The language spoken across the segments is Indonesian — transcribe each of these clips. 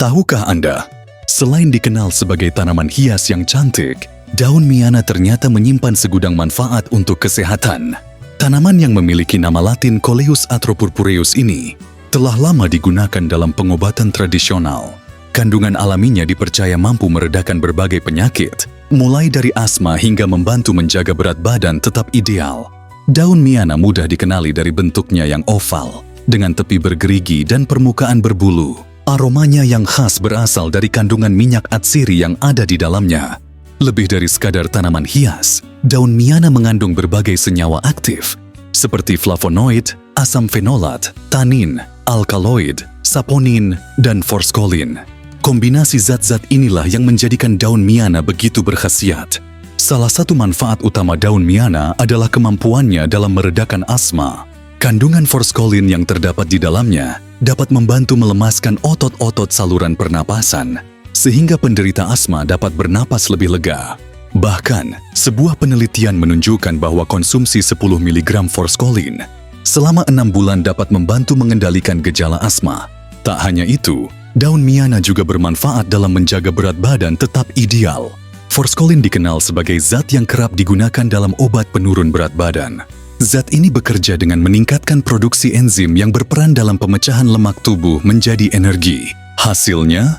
Tahukah Anda, selain dikenal sebagai tanaman hias yang cantik, daun Miana ternyata menyimpan segudang manfaat untuk kesehatan. Tanaman yang memiliki nama latin Coleus atropurpureus ini telah lama digunakan dalam pengobatan tradisional. Kandungan alaminya dipercaya mampu meredakan berbagai penyakit, mulai dari asma hingga membantu menjaga berat badan tetap ideal. Daun Miana mudah dikenali dari bentuknya yang oval, dengan tepi bergerigi dan permukaan berbulu. Aromanya yang khas berasal dari kandungan minyak atsiri yang ada di dalamnya. Lebih dari sekadar tanaman hias, daun Miana mengandung berbagai senyawa aktif, seperti flavonoid, asam fenolat, tanin, alkaloid, saponin, dan forskolin. Kombinasi zat-zat inilah yang menjadikan daun Miana begitu berkhasiat. Salah satu manfaat utama daun Miana adalah kemampuannya dalam meredakan asma. Kandungan forskolin yang terdapat di dalamnya dapat membantu melemaskan otot-otot saluran pernapasan, sehingga penderita asma dapat bernapas lebih lega. Bahkan, sebuah penelitian menunjukkan bahwa konsumsi 10 mg forskolin selama 6 bulan dapat membantu mengendalikan gejala asma. Tak hanya itu, daun Miana juga bermanfaat dalam menjaga berat badan tetap ideal. Forskolin dikenal sebagai zat yang kerap digunakan dalam obat penurun berat badan. Zat ini bekerja dengan meningkatkan produksi enzim yang berperan dalam pemecahan lemak tubuh menjadi energi. Hasilnya,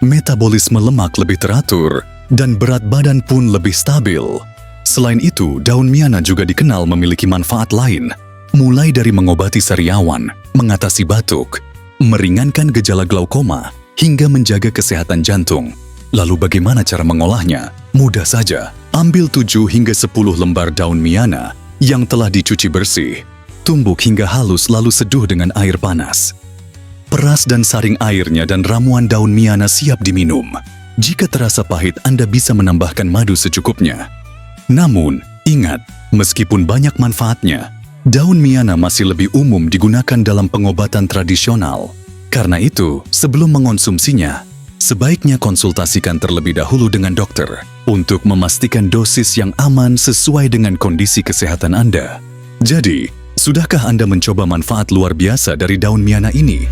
metabolisme lemak lebih teratur dan berat badan pun lebih stabil. Selain itu, daun Miana juga dikenal memiliki manfaat lain, mulai dari mengobati sariawan, mengatasi batuk, meringankan gejala glaukoma, hingga menjaga kesehatan jantung. Lalu bagaimana cara mengolahnya? Mudah saja, ambil 7 hingga 10 lembar daun Miana yang telah dicuci bersih, tumbuk hingga halus lalu seduh dengan air panas. Peras dan saring airnya dan ramuan daun Miana siap diminum. Jika terasa pahit, Anda bisa menambahkan madu secukupnya. Namun, ingat, meskipun banyak manfaatnya, daun Miana masih lebih umum digunakan dalam pengobatan tradisional. Karena itu, sebelum mengonsumsinya, sebaiknya konsultasikan terlebih dahulu dengan dokter untuk memastikan dosis yang aman sesuai dengan kondisi kesehatan Anda. Jadi, sudahkah Anda mencoba manfaat luar biasa dari daun Miana ini?